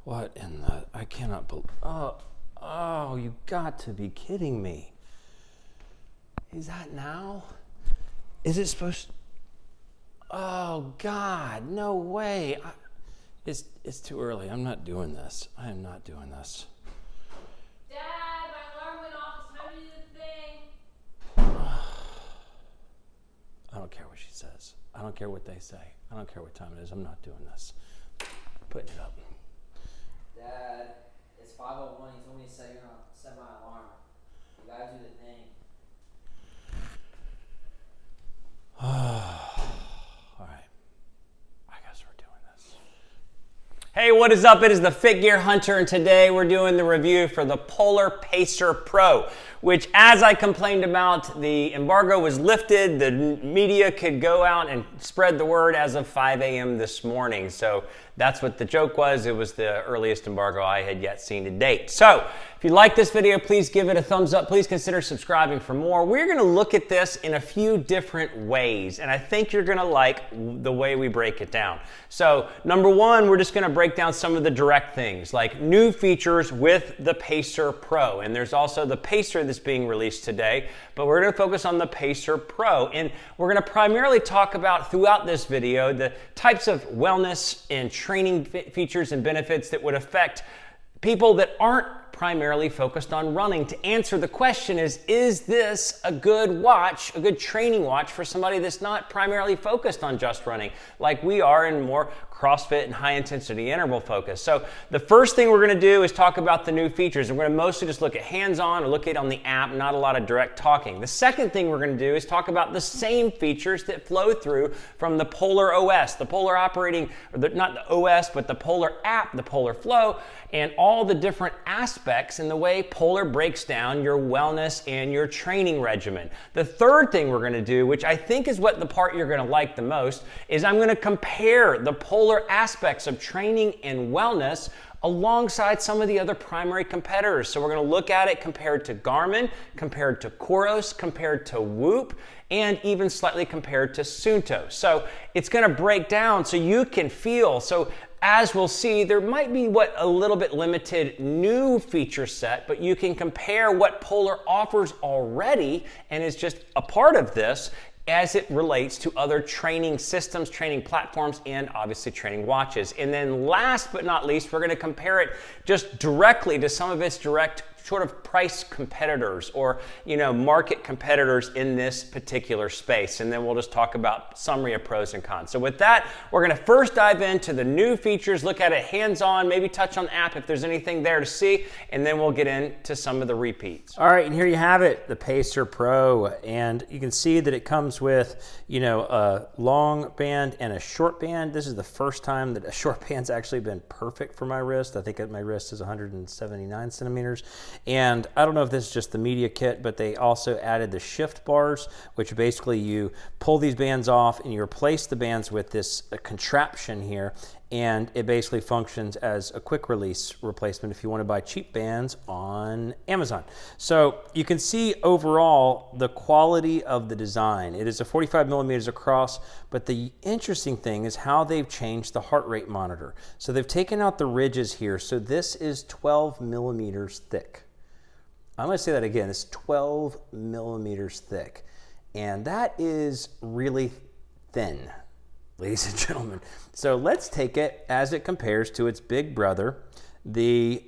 What in the, I cannot believe, oh, you got to be kidding me. Is that now? Is it supposed to? Oh God, no way. It's too early. I'm not doing this. I am not doing this. Dad, my alarm went off. It's time to do the thing. I don't care what she says. I don't care what they say. I don't care what time it is. I'm not doing this. Putting it up. Dad, it's 5:01. You told me to set my alarm. You gotta do the thing. All right. I guess we're doing this. Hey, what is up? It is the Fit Gear Hunter, and today we're doing the review for the Polar Pacer Pro, which, as I complained about, the embargo was lifted. The media could go out and spread the word as of 5 a.m. this morning. So that's what the joke was. It was the earliest embargo I had yet seen to date. So if you like this video, please give it a thumbs up. Please consider subscribing for more. We're going to look at this in a few different ways, and I think you're going to like the way we break it down. So number one, we're just going to break down some of the direct things, like new features with the Pacer Pro. And there's also the Pacer that's being released today, but we're going to focus on the Pacer Pro. And we're going to primarily talk about, throughout this video, the types of wellness and training features and benefits that would affect people that aren't primarily focused on running. To answer the question is this a good watch, a good training watch for somebody that's not primarily focused on just running like we are, in more CrossFit and high intensity interval focus? So the first thing we're going to do is talk about the new features. And we're going to mostly just look at hands-on or look at it on the app, not a lot of direct talking. The second thing we're going to do is talk about the same features that flow through from the Polar OS, the Polar operating, or not the OS, but the Polar app, the Polar Flow, and all the different aspects in the way Polar breaks down your wellness and your training regimen. The third thing we're going to do, which I think is what the part you're going to like the most, is I'm going to compare the Polar aspects of training and wellness alongside some of the other primary competitors. So we're going to look at it compared to Garmin, compared to Coros, compared to Whoop, and even slightly compared to Suunto. So it's going to break down so you can feel. So as we'll see, there might be a little bit limited new feature set, but you can compare what Polar offers already and is just a part of this as it relates to other training systems, training platforms, and obviously training watches. And then last but not least, we're going to compare it just directly to some of its direct sort of price competitors, or market competitors in this particular space. And then we'll just talk about summary of pros and cons. So with that, we're going to first dive into the new features, look at it hands-on, maybe touch on the app if there's anything there to see, and then we'll get into some of the repeats. All right, and here you have it, the Pacer Pro, and you can see that it comes with a long band and a short band. This is the first time that a short band's actually been perfect for my wrist. I think my wrist is 179 centimeters. And I don't know if this is just the media kit, but they also added the shift bars, which basically you pull these bands off and you replace the bands with this contraption here, and it basically functions as a quick release replacement if you want to buy cheap bands on Amazon. So you can see overall the quality of the design. It is a 45 millimeters across, but the interesting thing is how they've changed the heart rate monitor. So they've taken out the ridges here. So this is 12 millimeters thick. I'm going to say that again. It's 12 millimeters thick. And that is really thin, ladies and gentlemen. So let's take it as it compares to its big brother, the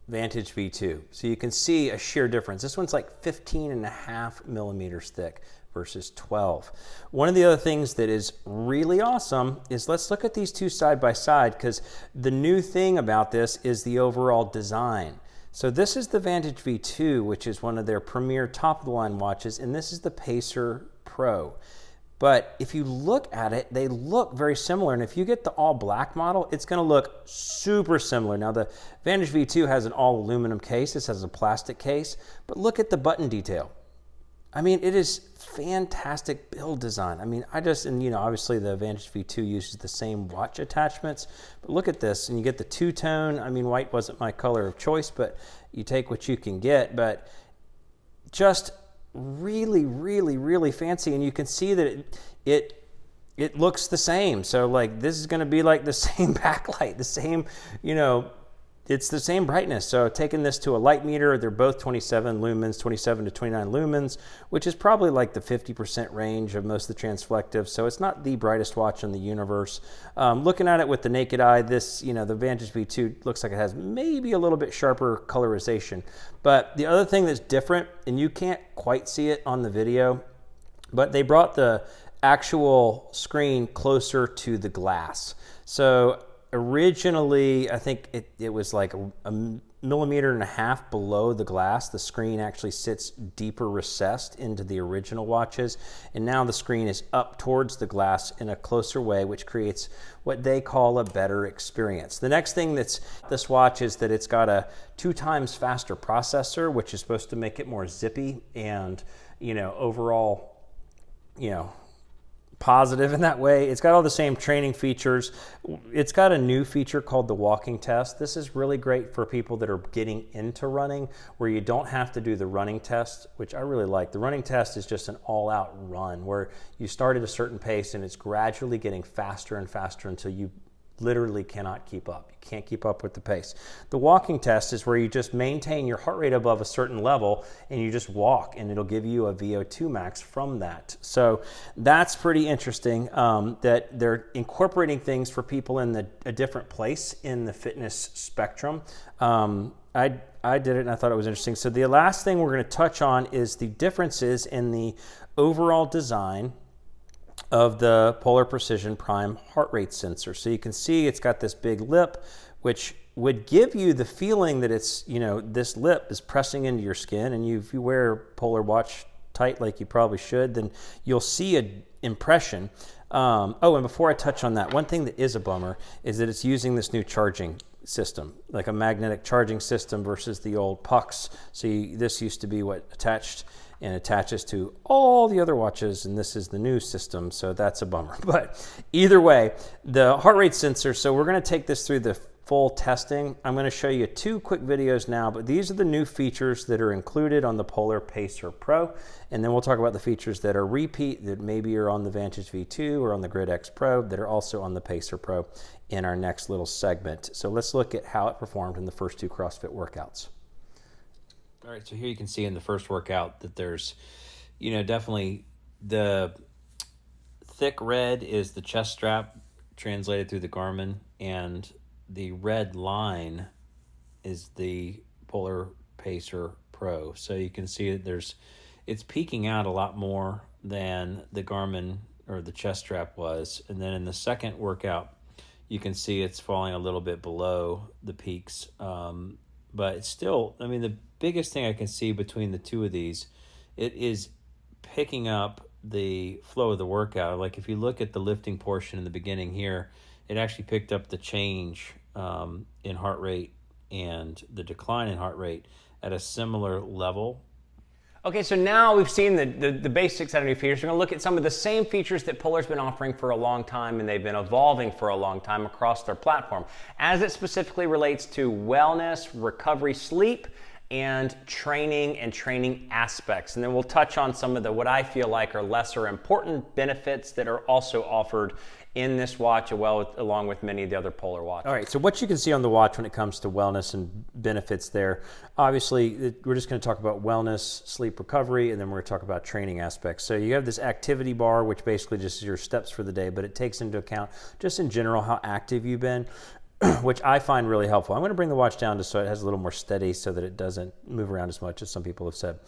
Vantage V2. So you can see a sheer difference. This one's like 15.5 millimeters thick versus 12. One of the other things that is really awesome is, let's look at these two side by side, because the new thing about this is the overall design. So this is the Vantage V2, which is one of their premier top of the line watches, and this is the Pacer Pro. But if you look at it, they look very similar. And if you get the all black model, it's going to look super similar. Now the Vantage V2 has an all aluminum case. This has a plastic case, but look at the button detail. I mean, it is fantastic build design. I mean, obviously the Vantage V2 uses the same watch attachments, but look at this, and you get the two-tone. I mean, white wasn't my color of choice, but you take what you can get. But just really, really, really fancy, and you can see that it it looks the same. So like this is going to be like the same backlight, the same, it's the same brightness. So taking this to a light meter, they're both 27 lumens, 27 to 29 lumens, which is probably like the 50% range of most of the transflectives. So it's not the brightest watch in the universe. Looking at it with the naked eye, this, the Vantage V2 looks like it has maybe a little bit sharper colorization. But the other thing that's different, and you can't quite see it on the video, but they brought the actual screen closer to the glass. So originally, I think it was like a millimeter and a half below the glass. The screen actually sits deeper recessed into the original watches. And now the screen is up towards the glass in a closer way, which creates what they call a better experience. The next thing that's this watch is that it's got a 2 times faster processor, which is supposed to make it more zippy and, overall, positive in that way. It's got all the same training features. It's got a new feature called the walking test. This is really great for people that are getting into running, where you don't have to do the running test, which I really like. The running test is just an all-out run where you start at a certain pace and it's gradually getting faster and faster until you literally cannot keep up. You can't keep up with the pace. The walking test is where you just maintain your heart rate above a certain level and you just walk, and it'll give you a VO2 max from that. So that's pretty interesting, that they're incorporating things for people in a different place in the fitness spectrum. I did it and I thought it was interesting. So the last thing we're going to touch on is the differences in the overall design of the Polar Precision Prime heart rate sensor. So you can see it's got this big lip, which would give you the feeling that it's, this lip is pressing into your skin. And if you wear a Polar watch tight like you probably should, then you'll see an impression. And before I touch on that, one thing that is a bummer is that it's using this new charging system, like a magnetic charging system versus the old pucks. So this used to be what attaches to all the other watches, and this is the new system, so that's a bummer. But either way, the heart rate sensor, so we're going to take this through the full testing. I'm going to show you 2 quick videos now, but these are the new features that are included on the Polar Pacer Pro, and then we'll talk about the features that are repeat, that maybe are on the Vantage V2 or on the Grid X Pro, that are also on the Pacer Pro in our next little segment. So let's look at how it performed in the first 2 CrossFit workouts. All right, so here you can see in the first workout that there's, definitely the thick red is the chest strap translated through the Garmin, and the red line is the Polar Pacer Pro. So you can see that it's peaking out a lot more than the Garmin or the chest strap was. And then in the second workout, you can see it's falling a little bit below the peaks. But it's still, the biggest thing I can see between the 2 of these, it is picking up the flow of the workout. Like if you look at the lifting portion in the beginning here, it actually picked up the change in heart rate and the decline in heart rate at a similar level. Okay, so now we've seen the basic set of new features. We're going to look at some of the same features that Polar's been offering for a long time, and they've been evolving for a long time across their platform, as it specifically relates to wellness, recovery, sleep, and training aspects. And then we'll touch on some of what I feel like are lesser important benefits that are also offered in this watch, along with many of the other Polar watches. All right, so what you can see on the watch when it comes to wellness and benefits there, obviously we're just going to talk about wellness, sleep recovery, and then we're going to talk about training aspects. So you have this activity bar, which basically just is your steps for the day, but it takes into account just in general how active you've been, which I find really helpful. I'm going to bring the watch down just so it has a little more steady so that it doesn't move around as much as some people have said.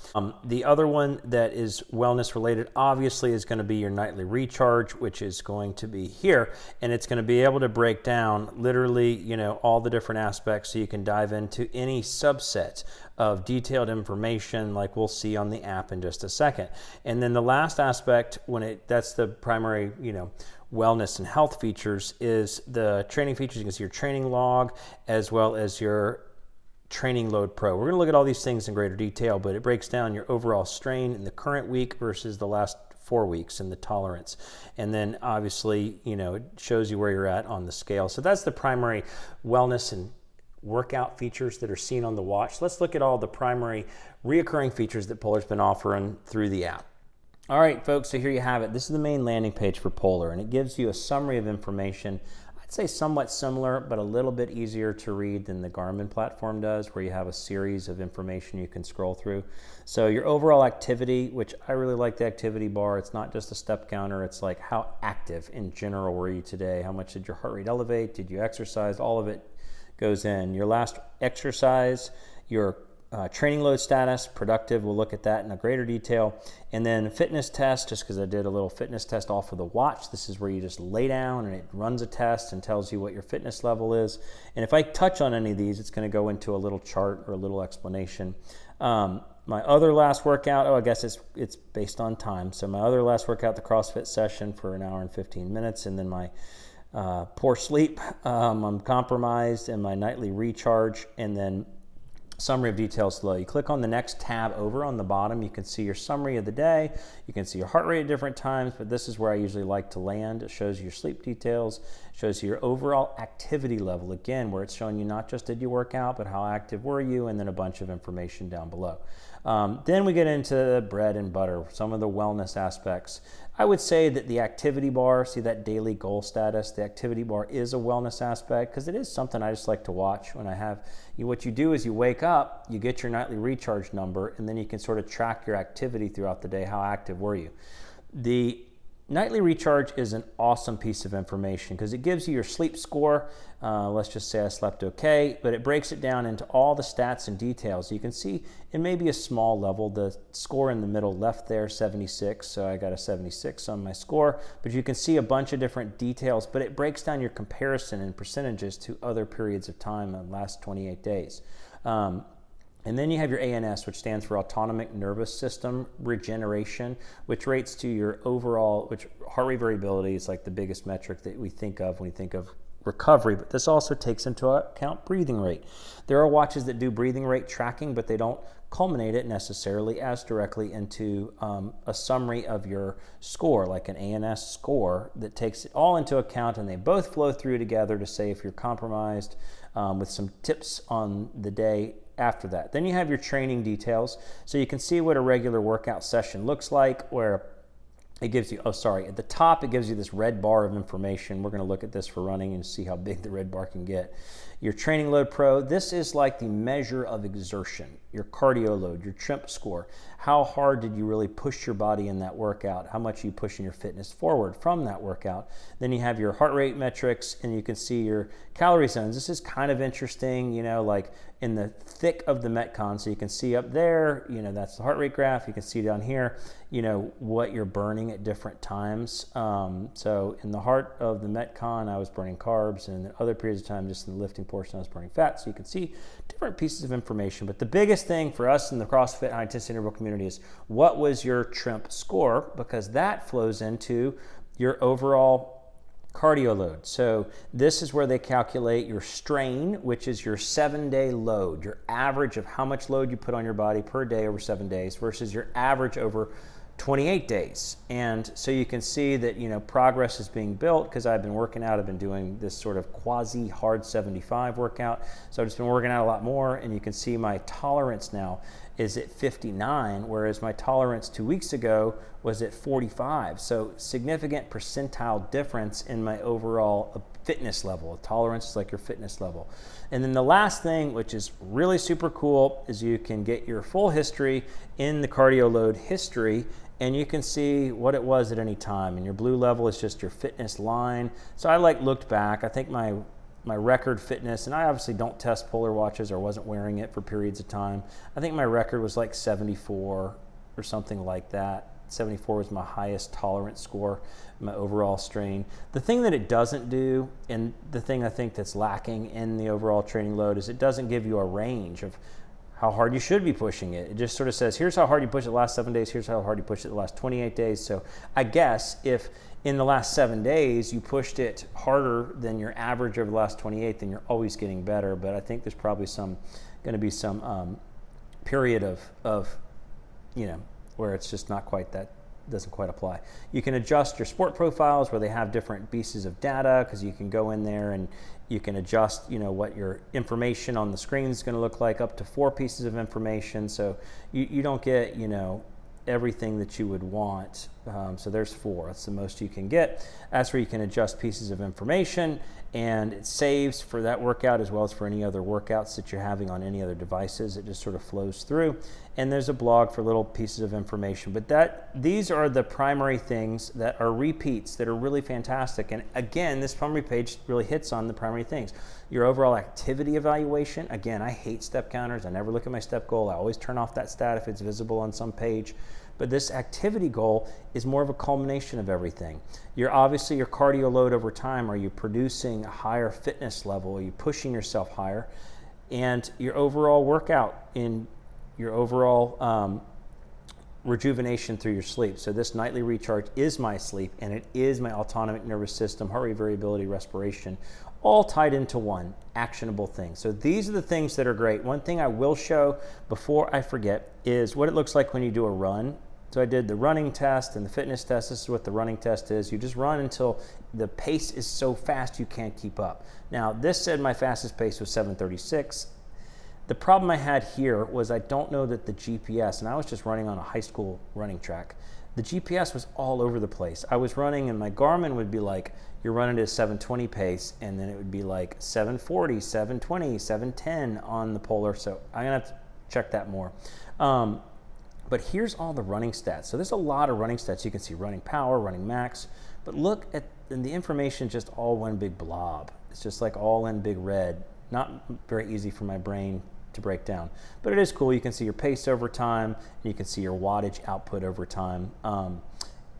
The other one that is wellness related obviously is going to be your nightly recharge, which is going to be here, and it's going to be able to break down literally, all the different aspects so you can dive into any subset of detailed information like we'll see on the app in just a second. And then the last aspect, that's the primary, wellness and health features, is the training features. You can see your training log as well as your training load pro. We're going to look at all these things in greater detail, but it breaks down your overall strain in the current week versus the last 4 weeks and the tolerance. And then obviously, it shows you where you're at on the scale. So that's the primary wellness and workout features that are seen on the watch. Let's look at all the primary reoccurring features that Polar's been offering through the app. All right, folks, so here you have it. This is the main landing page for Polar, and it gives you a summary of information. I'd say somewhat similar, but a little bit easier to read than the Garmin platform does, where you have a series of information you can scroll through. So your overall activity, which I really like the activity bar. It's not just a step counter. It's like how active in general were you today? How much did your heart rate elevate? Did you exercise? All of it goes in. Your last exercise, your training load status, productive, we'll look at that in a greater detail. And then fitness test, just because I did a little fitness test off of the watch. This is where you just lay down and it runs a test and tells you what your fitness level is. And if I touch on any of these, it's going to go into a little chart or a little explanation. My other last workout, I guess it's based on time. So my other last workout, the CrossFit session for 1 hour and 15 minutes. And then my poor sleep, I'm compromised, and my nightly recharge, and then summary of details below. You click on the next tab over on the bottom, you can see your summary of the day, you can see your heart rate at different times, but this is where I usually like to land. It shows you your sleep details, shows you your overall activity level, again, where it's showing you not just did you work out, but how active were you, and then a bunch of information down below. Then we get into bread and butter, some of the wellness aspects. I would say that the activity bar, see that daily goal status, the activity bar is a wellness aspect because it is something I just like to watch when I have, what you do is you wake up, you get your nightly recharge number, and then you can sort of track your activity throughout the day. How active were you? The nightly recharge is an awesome piece of information because it gives you your sleep score. Let's just say I slept okay, but it breaks it down into all the stats and details. You can see it may be a small level. The score in the middle left there, 76, so I got a 76 on my score, but you can see a bunch of different details, but it breaks down your comparison in percentages to other periods of time in the last 28 days. And then you have your ANS, which stands for Autonomic Nervous System Regeneration, which rates to your overall, which heart rate variability is like the biggest metric that we think of when we think of recovery, but this also takes into account breathing rate. There are watches that do breathing rate tracking, but they don't culminate it necessarily as directly into a summary of your score, like an ANS score that takes it all into account, and they both flow through together to say if you're compromised, with some tips on the day after that. Then you have your training details, so you can see what a regular workout session looks like, where it gives you, at the top it gives you this red bar of information. We're going to look at this for running and see how big the red bar can get. Your training load pro, this is like the measure of exertion, your cardio load, your TRIMP score. How hard did you really push your body in that workout? How much are you pushing your fitness forward from that workout? Then you have your heart rate metrics, and you can see your calorie zones. This is kind of interesting, like in the thick of the Metcon. So you can see up there, that's the heart rate graph. You can see down here, what you're burning at different times. So in the heart of the Metcon, I was burning carbs, and in other periods of time, just in the lifting portion, I was burning fat. So you can see different pieces of information. But the biggest thing for us in the CrossFit high intensity interval community is what was your TRIMP score, because that flows into your overall cardio load. So this is where they calculate your strain, which is your 7-day load, your average of how much load you put on your body per day over 7 days versus your average over 28 days. And so you can see that, progress is being built because I've been working out. I've been doing this sort of quasi hard 75 workout. So I've just been working out a lot more, and you can see my tolerance now is at 59, whereas my tolerance 2 weeks ago was at 45. So significant percentile difference in my overall fitness level. Tolerance is like your fitness level. And then the last thing, which is really super cool, is you can get your full history in the cardio load history, and you can see what it was at any time. And your blue level is just your fitness line. So I looked back. I think my record fitness, and I obviously don't test Polar watches or wasn't wearing it for periods of time. I think my record was like 74 or something like that. 74 was my highest tolerance score, my overall strain. The thing that it doesn't do, and the thing I think that's lacking in the overall training load, is it doesn't give you a range of how hard you should be pushing it. It just sort of says, here's how hard you push it the last 7 days, here's how hard you push it the last 28 days. So I guess if in the last 7 days you pushed it harder than your average over the last 28, then you're always getting better. But I think there's probably going to be some period of where it's just not quite that, doesn't quite apply. You can adjust your sport profiles where they have different pieces of data, because you can go in there and you can adjust, what your information on the screen is going to look like, up to 4 pieces of information. So you don't get, everything that you would want. So there's 4. That's the most you can get. That's where you can adjust pieces of information, and it saves for that workout as well as for any other workouts that you're having on any other devices. It just sort of flows through. And there's a blog for little pieces of information. But these are the primary things that are repeats that are really fantastic. And again, this summary page really hits on the primary things. Your overall activity evaluation. Again, I hate step counters. I never look at my step goal. I always turn off that stat if it's visible on some page. But this activity goal is more of a culmination of everything. Obviously your cardio load over time. Are you producing a higher fitness level? Are you pushing yourself higher? And your overall workout in your overall rejuvenation through your sleep. So this nightly recharge is my sleep, and it is my autonomic nervous system, heart rate variability, respiration, all tied into one actionable thing. So these are the things that are great. One thing I will show before I forget is what it looks like when you do a run. So I did the running test and the fitness test. This is what the running test is. You just run until the pace is so fast you can't keep up. Now, this said my fastest pace was 7:36. The problem I had here was I don't know that the GPS, and I was just running on a high school running track, the GPS was all over the place. I was running and my Garmin would be like, you're running at a 7:20 pace, and then it would be like 7:40, 7:20, 7:10 on the Polar. So I'm gonna have to check that more. But here's all the running stats. So there's a lot of running stats. You can see running power, running max, but look at the information, just all one big blob. It's just like all in big red. Not very easy for my brain to break down, but it is cool. You can see your pace over time, and you can see your wattage output over time.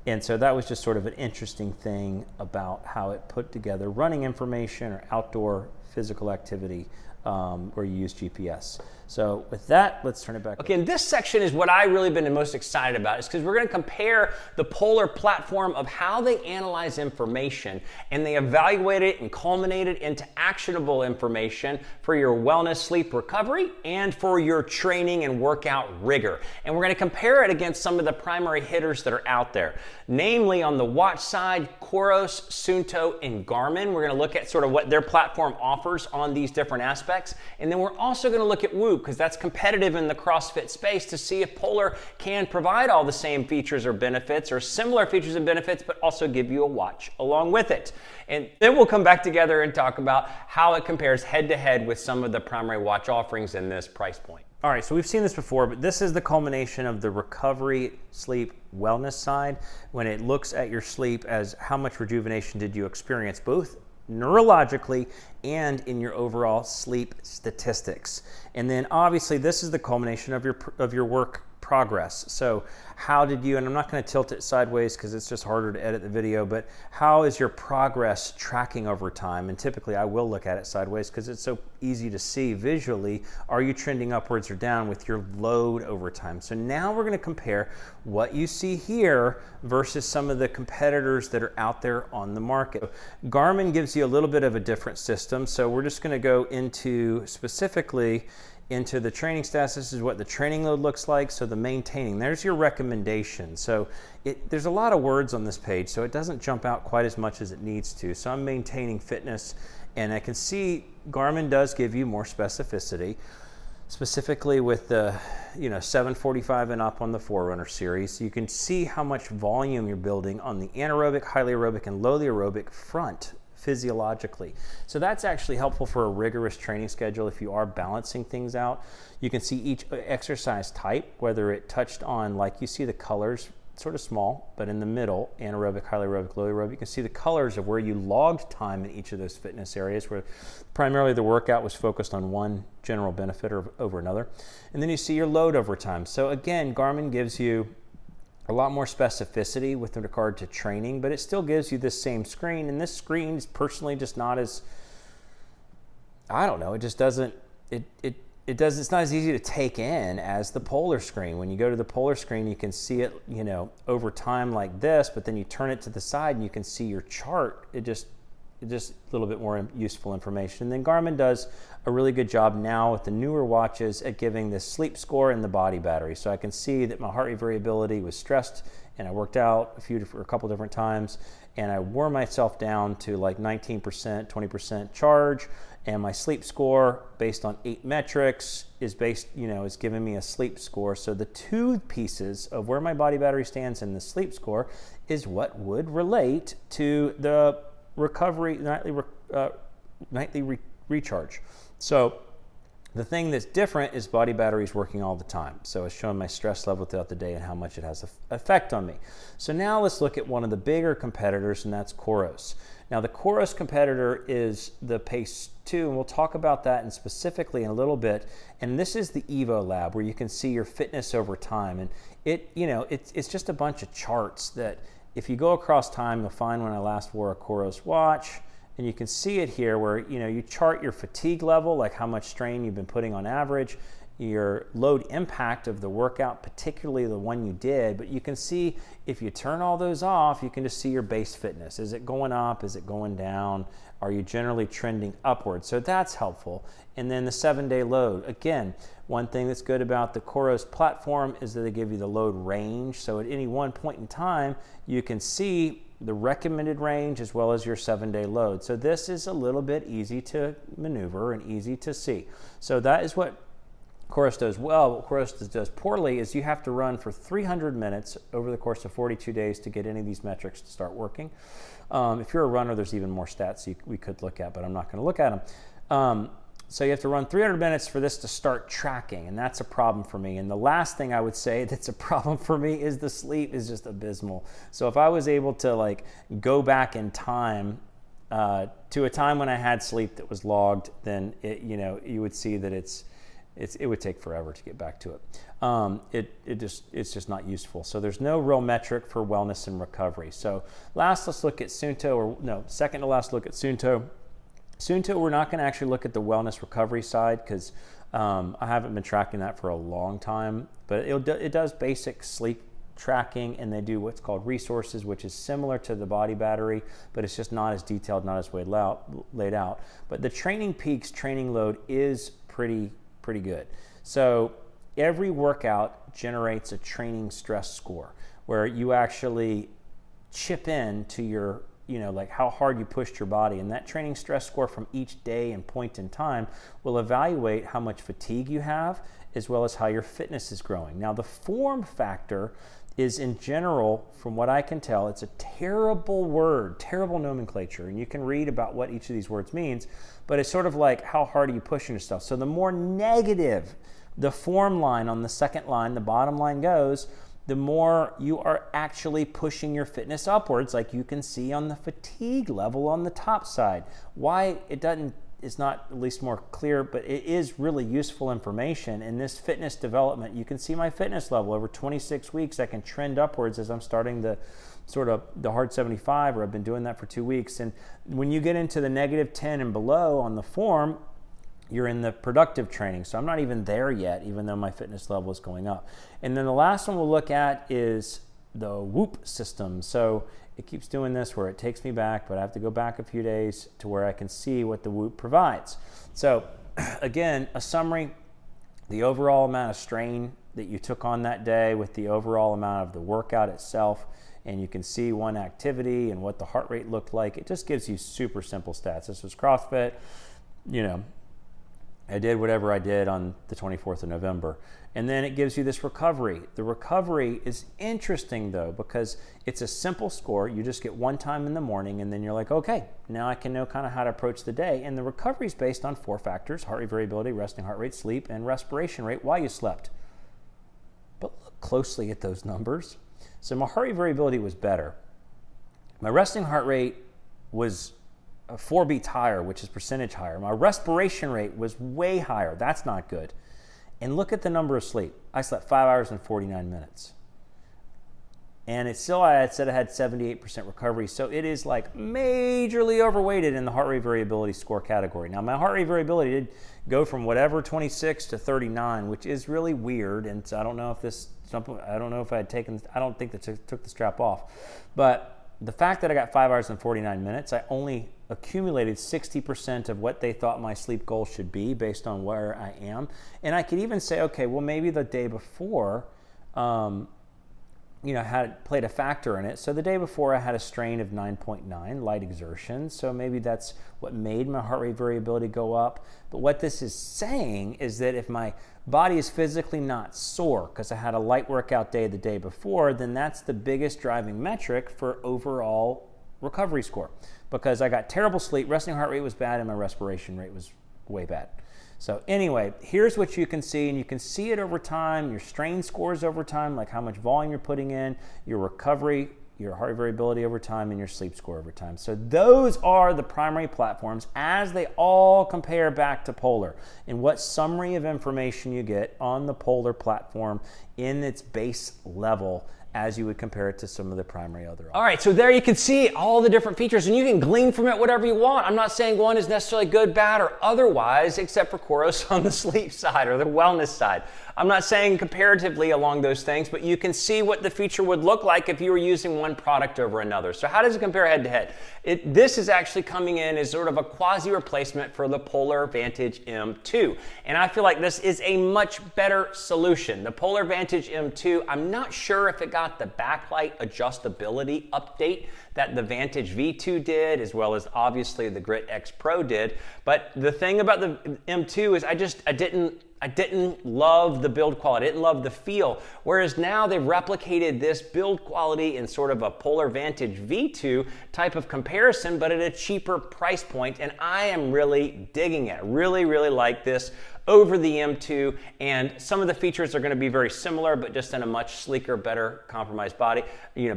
And so that was just sort of an interesting thing about how it put together running information or outdoor physical activity where you use GPS. So with that, let's turn it back. Okay, and this section is what I really been the most excited about, is because we're going to compare the Polar platform of how they analyze information, and they evaluate it and culminate it into actionable information for your wellness, sleep, recovery, and for your training and workout rigor. And we're going to compare it against some of the primary hitters that are out there. Namely, on the watch side, Coros, Suunto, and Garmin. We're going to look at sort of what their platform offers on these different aspects. And then we're also going to look at Whoop, because that's competitive in the CrossFit space, to see if Polar can provide all the same features or benefits, or similar features and benefits, but also give you a watch along with it. And then we'll come back together and talk about how it compares head to head with some of the primary watch offerings in this price point. All right, so we've seen this before, but this is the culmination of the recovery, sleep, wellness side, when it looks at your sleep as how much rejuvenation did you experience, both neurologically and in your overall sleep statistics. And then obviously this is the culmination of your work progress. So how did you, and I'm not going to tilt it sideways because it's just harder to edit the video, but how is your progress tracking over time? And typically I will look at it sideways because it's so easy to see visually. Are you trending upwards or down with your load over time? So now we're going to compare what you see here versus some of the competitors that are out there on the market. Garmin gives you a little bit of a different system. So we're just going to go into specifically into the training stats. This is what the training load looks like. So the maintaining, there's your recommendation. So there's a lot of words on this page, so it doesn't jump out quite as much as it needs to. So I'm maintaining fitness, and I can see Garmin does give you more specificity, specifically with the 745 and up on the Forerunner series. You can see how much volume you're building on the anaerobic, highly aerobic, and lowly aerobic front physiologically. So that's actually helpful for a rigorous training schedule if you are balancing things out. You can see each exercise type, whether it touched on, like you see the colors, sort of small, but in the middle, anaerobic, highly aerobic, low aerobic, you can see the colors of where you logged time in each of those fitness areas, where primarily the workout was focused on one general benefit or over another. And then you see your load over time. So again, Garmin gives you a lot more specificity with regard to training, but it still gives you this same screen. And this screen is personally just not as, I don't know, it just doesn't, it's not as easy to take in as the Polar screen. When you go to the Polar screen, you can see it, over time like this, but then you turn it to the side and you can see your chart. It just a little bit more useful information. And then Garmin does a really good job now with the newer watches at giving the sleep score and the body battery. So I can see that my heart rate variability was stressed and I worked out a couple different times, and I wore myself down to like 19%, 20% charge, and my sleep score based on 8 metrics is giving me a sleep score. So the two pieces of where my body battery stands in the sleep score is what would relate to the recovery nightly recharge. So the thing that's different is body battery is working all the time. So it's showing my stress level throughout the day and how much it has an effect on me. So now let's look at one of the bigger competitors, and that's Coros. Now the Coros competitor is the Pace 2, and we'll talk about that and specifically in a little bit. And this is the Evo Lab, where you can see your fitness over time. And it's just a bunch of charts that if you go across time, you'll find when I last wore a Coros watch. And you can see it here where you chart your fatigue level, like how much strain you've been putting on average, your load impact of the workout, particularly the one you did. But you can see if you turn all those off, you can just see your base fitness. Is it going up? Is it going down? Are you generally trending upward? So that's helpful. And then the 7-day load. Again, one thing that's good about the Coros platform is that they give you the load range. So at any one point in time, you can see the recommended range as well as your 7-day load. So this is a little bit easy to maneuver and easy to see. So that is what Coros does well. What Coros does poorly is you have to run for 300 minutes over the course of 42 days to get any of these metrics to start working. If you're a runner, there's even more stats we could look at, but I'm not going to look at them. So you have to run 300 minutes for this to start tracking, and that's a problem for me. And the last thing I would say that's a problem for me is the sleep is just abysmal. So if I was able to go back in time to a time when I had sleep that was logged, then you would see that it would take forever to get back to it. It's just not useful. So there's no real metric for wellness and recovery. So let's look at Suunto, second to last look at Suunto. Suunto, we're not going to actually look at the wellness recovery side because I haven't been tracking that for a long time, but it does basic sleep tracking, and they do what's called resources, which is similar to the body battery, but it's just not as detailed, not as laid out. But the Training Peaks training load is pretty good. So every workout generates a training stress score where you actually chip in to your how hard you pushed your body. And that training stress score from each day and point in time will evaluate how much fatigue you have, as well as how your fitness is growing. Now, the form factor is, in general, from what I can tell, it's a terrible word, terrible nomenclature. And you can read about what each of these words means, but it's sort of like how hard are you pushing yourself. So the more negative the form line on the second line, the bottom line goes, the more you are actually pushing your fitness upwards, like you can see on the fatigue level on the top side. Why it's not at least more clear, but it is really useful information. In this fitness development, you can see my fitness level over 26 weeks. I can trend upwards as I'm starting the hard 75, or I've been doing that for 2 weeks. And when you get into the -10 and below on the form, you're in the productive training. So I'm not even there yet, even though my fitness level is going up. And then the last one we'll look at is the Whoop system. So it keeps doing this where it takes me back, but I have to go back a few days to where I can see what the Whoop provides. So again, a summary, the overall amount of strain that you took on that day with the overall amount of the workout itself, and you can see one activity and what the heart rate looked like. It just gives you super simple stats. This was CrossFit, I did whatever I did on the 24th of November. And then it gives you this recovery. The recovery is interesting though, because it's a simple score. You just get one time in the morning, and then you're like, okay, now I can know kind of how to approach the day. And the recovery is based on 4 factors: heart rate variability, resting heart rate, sleep, and respiration rate while you slept. But look closely at those numbers. So my heart rate variability was better. My resting heart rate was 4 beats higher, which is percentage higher. My respiration rate was way higher. That's not good. And look at the number of sleep. I slept 5 hours and 49 minutes. And it's still, I had said I had 78% recovery. So it is like majorly overweighted in the heart rate variability score category. Now my heart rate variability did go from whatever 26 to 39, which is really weird. And so I don't know if I don't think that took the strap off. But the fact that I got 5 hours and 49 minutes, I only accumulated 60% of what they thought my sleep goal should be based on where I am. And I could even say, okay, well, maybe the day before, had played a factor in it. So the day before I had a strain of 9.9 light exertion. So maybe that's what made my heart rate variability go up. But what this is saying is that if my body is physically not sore because I had a light workout day the day before, then that's the biggest driving metric for overall recovery score. Because I got terrible sleep, resting heart rate was bad, and my respiration rate was way bad. So anyway, here's what you can see, and you can see it over time, your strain scores over time, like how much volume you're putting in, your recovery, your heart rate variability over time, and your sleep score over time. So those are the primary platforms as they all compare back to Polar. And what summary of information you get on the Polar platform in its base level as you would compare it to some of the primary other options. All right, so there you can see all the different features, and you can glean from it whatever you want. I'm not saying one is necessarily good, bad, or otherwise, except for Coros on the sleep side or the wellness side. I'm not saying comparatively along those things, but you can see what the feature would look like if you were using one product over another. So how does it compare head to head? This is actually coming in as sort of a quasi-replacement for the Polar Vantage M2. And I feel like this is a much better solution. The Polar Vantage M2, I'm not sure if it got the backlight adjustability update that the Vantage V2 did, as well as obviously the Grit X Pro did. But the thing about the M2 is I didn't love the build quality. I didn't love the feel. Whereas now they've replicated this build quality in sort of a Polar Vantage V2 type of comparison, but at a cheaper price point. And I am really digging it. I really, really like this over the M2, and some of the features are going to be very similar, but just in a much sleeker, better compromised body,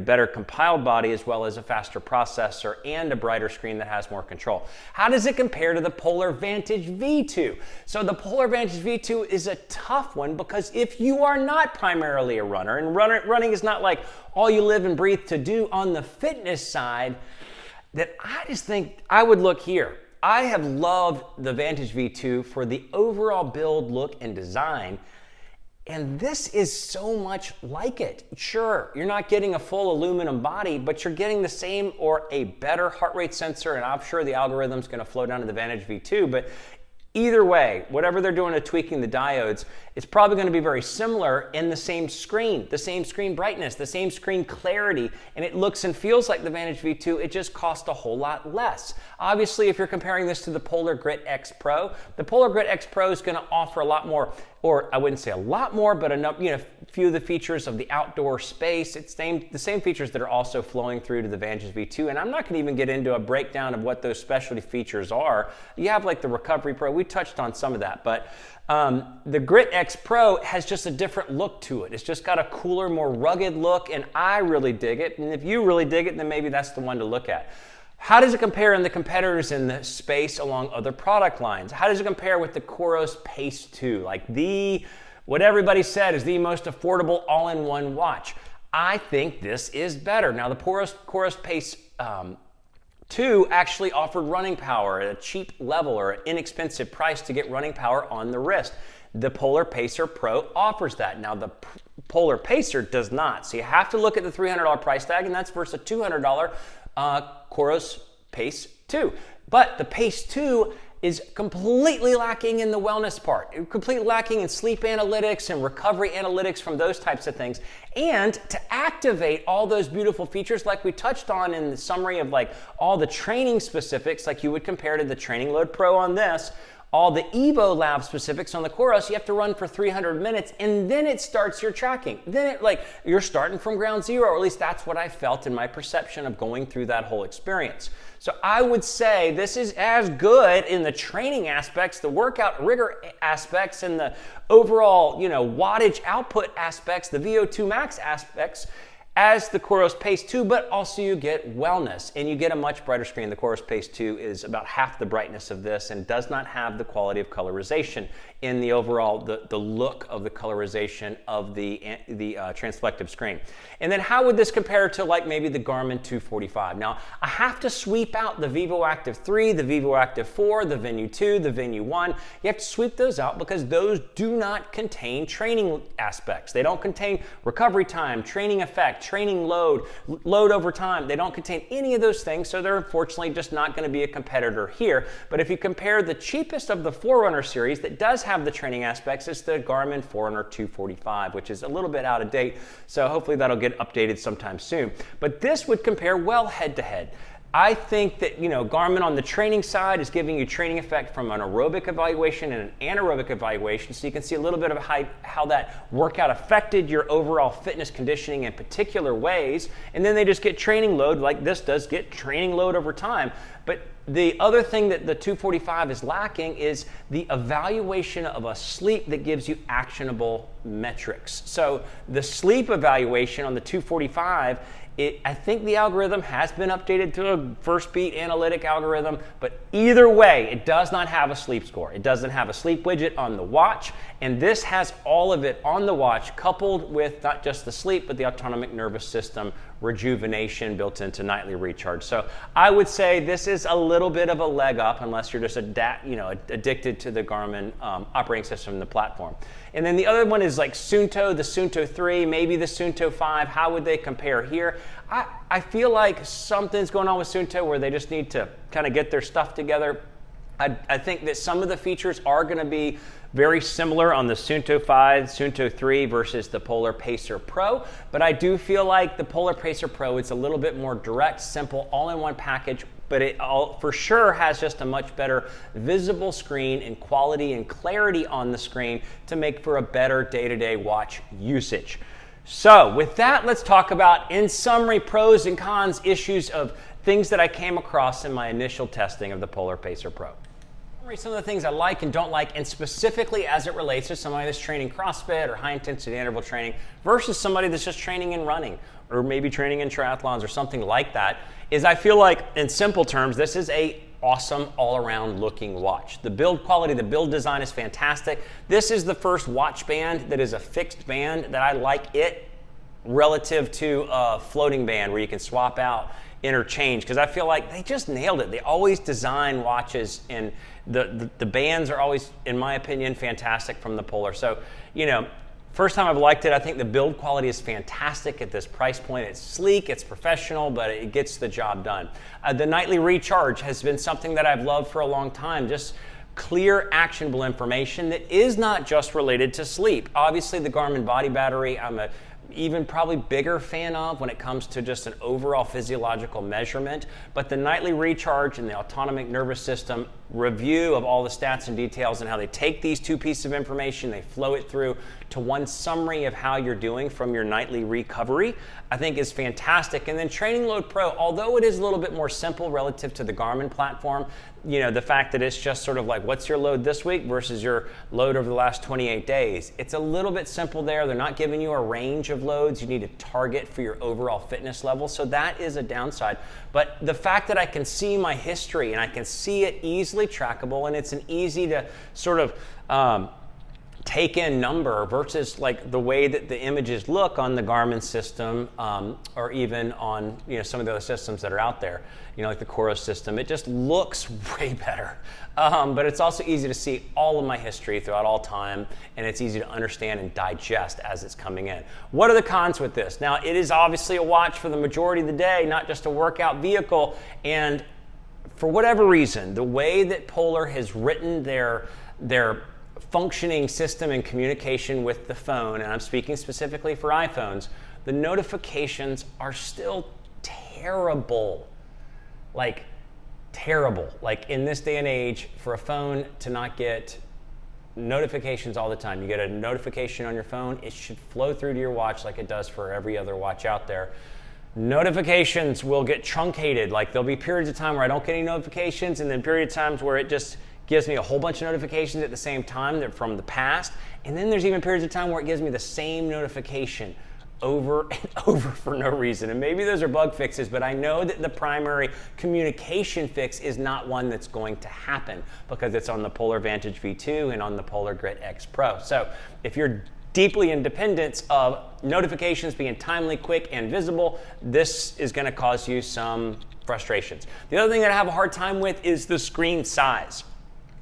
better compiled body, as well as a faster processor and a brighter screen that has more control. How does it compare to the Polar Vantage V2? So the Polar Vantage V2 is a tough one because if you are not primarily a runner, and running is not like all you live and breathe to do on the fitness side, that I just think I would look here. I have loved the Vantage V2 for the overall build, look, and design, and this is so much like it. Sure, you're not getting a full aluminum body, but you're getting the same or a better heart rate sensor, and I'm sure the algorithm's going to flow down to the Vantage V2, but either way, whatever they're doing to tweaking the diodes, it's probably going to be very similar in the same screen brightness, the same screen clarity, and it looks and feels like the Vantage V2, it just costs a whole lot less. Obviously, if you're comparing this to the Polar Grit X Pro, the Polar Grit X Pro is going to offer a lot more, or I wouldn't say a lot more, but enough, few of the features of the outdoor space. It's the same features that are also flowing through to the Vantage V2, and I'm not going to even get into a breakdown of what those specialty features are. You have like the Recovery Pro, we touched on some of that, but the Grit X Pro has just a different look to it. It's just got a cooler, more rugged look, and I really dig it, and if you really dig it, then maybe that's the one to look at. How does it compare in the competitors in the space along other product lines? How does it compare with the Coros Pace 2, like what everybody said is the most affordable all-in-one watch? I think this is better. Now, the Coros Pace 2 actually offered running power at a cheap level or an inexpensive price to get running power on the wrist. The Polar Pacer Pro offers that. Now, the Polar Pacer does not. So you have to look at the $300 price tag, and that's versus a $200 Coros Pace 2. But the Pace 2 is completely lacking in the wellness part, completely lacking in sleep analytics and recovery analytics from those types of things. And to activate all those beautiful features like we touched on in the summary of like all the training specifics, like you would compare to the Training Load Pro on this, all the Evo Lab specifics on the Coros, you have to run for 300 minutes and then it starts your tracking. Then you're starting from ground zero, or at least that's what I felt in my perception of going through that whole experience. So I would say this is as good in the training aspects, the workout rigor aspects, and the overall, wattage output aspects, the VO2 max aspects, as the Coros Pace 2, but also you get wellness and you get a much brighter screen. The Coros Pace 2 is about half the brightness of this and does not have the quality of colorization in the overall, the look of the colorization of the transflective screen. And then how would this compare to like maybe the Garmin 245? Now, I have to sweep out the Vivo Active 3, the Vivo Active 4, the Venue 2, the Venue 1. You have to sweep those out because those do not contain training aspects. They don't contain recovery time, training effect, training load over time. They don't contain any of those things, so they're unfortunately just not going to be a competitor here. But if you compare the cheapest of the Forerunner series that does have the training aspects, it's the Garmin Forerunner 245, which is a little bit out of date, so hopefully that'll get updated sometime soon. But this would compare well head-to-head. I think that, Garmin on the training side is giving you training effect from an aerobic evaluation and an anaerobic evaluation, so you can see a little bit of how that workout affected your overall fitness conditioning in particular ways, and then they just get training load like this does get training load over time. But the other thing that the 245 is lacking is the evaluation of a sleep that gives you actionable metrics. So the sleep evaluation on the 245, I think the algorithm has been updated to a first beat analytic algorithm, but either way, it does not have a sleep score. It doesn't have a sleep widget on the watch, and this has all of it on the watch, coupled with not just the sleep, but the autonomic nervous system rejuvenation built into nightly recharge. So I would say this is a little bit of a leg up, unless you're just addicted to the Garmin operating system and the platform. And then the other one is like Suunto, the Suunto 3, maybe the Suunto 5. How would they compare here? I feel like something's going on with Suunto where they just need to kind of get their stuff together. I think that some of the features are going to be very similar on the Suunto 5, Suunto 3 versus the Polar Pacer Pro, but I do feel like the Polar Pacer Pro is a little bit more direct, simple, all-in-one package, but it for sure has just a much better visible screen and quality and clarity on the screen to make for a better day-to-day watch usage. So with that, let's talk about, in summary, pros and cons, issues of things that I came across in my initial testing of the Polar Pacer Pro. Some of the things I like and don't like, and specifically as it relates to somebody that's training CrossFit or high intensity interval training versus somebody that's just training in running or maybe training in triathlons or something like that, is I feel like, in simple terms, this is a awesome all-around looking watch. The build quality, the build design is fantastic. This is the first watch band that is a fixed band that I like it relative to a floating band where you can swap out, interchange, because I feel like they just nailed it. They always design watches, and the bands are always, in my opinion, fantastic from the Polar. So, first time I've liked it. I think the build quality is fantastic at this price point. It's sleek, it's professional, but it gets the job done. The nightly recharge has been something that I've loved for a long time. Just clear, actionable information that is not just related to sleep. Obviously, the Garmin body battery, I'm a even probably bigger fan of when it comes to just an overall physiological measurement, but the nightly recharge and the autonomic nervous system review of all the stats and details and how they take these two pieces of information, they flow it through to one summary of how you're doing from your nightly recovery, I think is fantastic. And then Training Load Pro, although it is a little bit more simple relative to the Garmin platform, the fact that it's just sort of like, what's your load this week versus your load over the last 28 days. It's a little bit simple there. They're not giving you a range of loads. You need to target for your overall fitness level. So that is a downside. But the fact that I can see my history and I can see it easily trackable, and it's an easy to sort of take in number versus like the way that the images look on the Garmin system, or even on some of the other systems that are out there, like the Coros system. It just looks way better. But it's also easy to see all of my history throughout all time, and it's easy to understand and digest as it's coming in. What are the cons with this? Now, it is obviously a watch for the majority of the day, not just a workout vehicle, and for whatever reason, the way that Polar has written their functioning system and communication with the phone, and I'm speaking specifically for iPhones, the notifications are still terrible. Like, terrible. Like, in this day and age, for a phone to not get notifications all the time, you get a notification on your phone, it should flow through to your watch like it does for every other watch out there. Notifications will get truncated. Like, there'll be periods of time where I don't get any notifications, and then periods of times where it just gives me a whole bunch of notifications at the same time that from the past. And then there's even periods of time where it gives me the same notification over and over for no reason. And maybe those are bug fixes, but I know that the primary communication fix is not one that's going to happen because it's on the Polar Vantage V2 and on the Polar Grit X Pro. So if you're deeply independent of notifications being timely, quick, and visible, this is going to cause you some frustrations. The other thing that I have a hard time with is the screen size.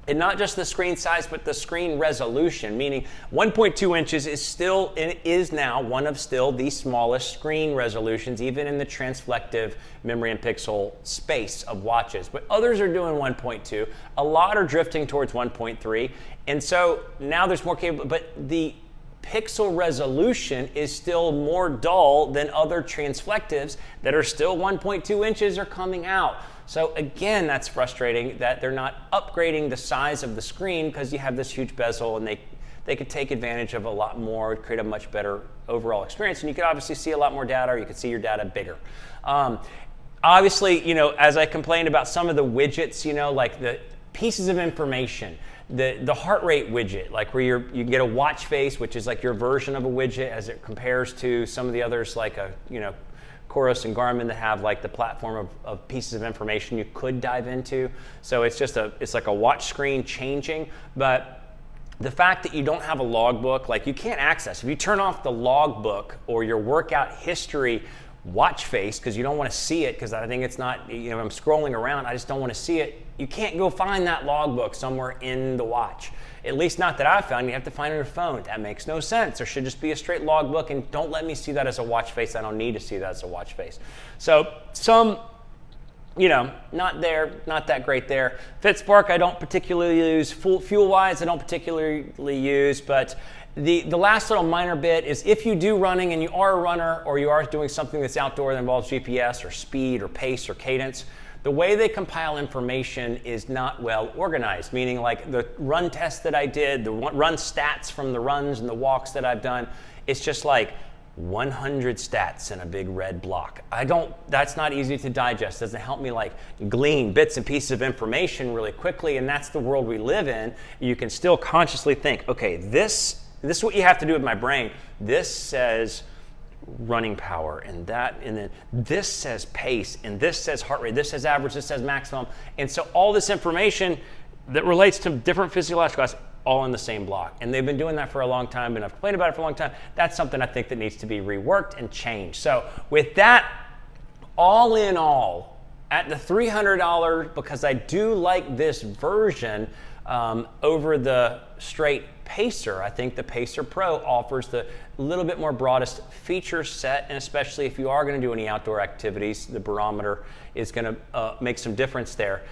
And not just the screen size, but the screen resolution, meaning 1.2 inches is now one of still the smallest screen resolutions, even in the transflective memory and pixel space of watches. But others are doing 1.2. A lot are drifting towards 1.3. And so now there's more capable, but the pixel resolution is still more dull than other transflectives that are still 1.2 inches are coming out. So again, that's frustrating that they're not upgrading the size of the screen because you have this huge bezel and they could take advantage of a lot more, create a much better overall experience. And you could obviously see a lot more data, or you could see your data bigger. Obviously, as I complained about some of the widgets, like the pieces of information, the heart rate widget, like where you get a watch face, which is like your version of a widget as it compares to some of the others like Coros and Garmin that have like the platform of pieces of information you could dive into. So it's like a watch screen changing, but the fact that you don't have a logbook, like you can't access. If you turn off the logbook or your workout history watch face because you don't want to see it, because I think it's not, I'm scrolling around, I just don't want to see it. You can't go find that logbook somewhere in the watch. At least not that I've found. You have to find it on your phone. That makes no sense. There should just be a straight logbook, and don't let me see that as a watch face. I don't need to see that as a watch face. So some, not that great there. FitSpark I don't particularly use. Fuel-wise I don't particularly use, but the last little minor bit is if you do running and you are a runner or you are doing something that's outdoor that involves GPS or speed or pace or cadence, the way they compile information is not well organized, meaning like the run test that I did, the run stats from the runs and the walks that I've done, it's just like 100 stats in a big red block. That's not easy to digest. It doesn't help me like glean bits and pieces of information really quickly, and that's the world we live in. You can still consciously think, okay, this is what you have to do with my brain. This says running power, and then this says pace, and this says heart rate, this says average, this says maximum. And so all this information that relates to different physiological aspects, all in the same block. And they've been doing that for a long time, and I've complained about it for a long time. That's something I think that needs to be reworked and changed. So with that, all in all, at the $300, because I do like this version over the straight Pacer, I think the Pacer Pro offers the little bit more broadest feature set, and especially if you are going to do any outdoor activities, the barometer is going to make some difference there.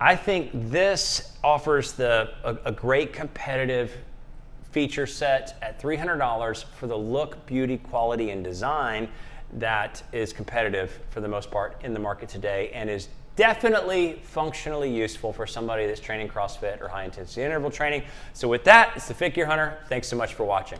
I think this offers a great competitive feature set at $300 for the look, beauty, quality, and design that is competitive for the most part in the market today, and is definitely functionally useful for somebody that's training CrossFit or high intensity interval training. So with that, it's the Fit Gear Hunter. Thanks so much for watching.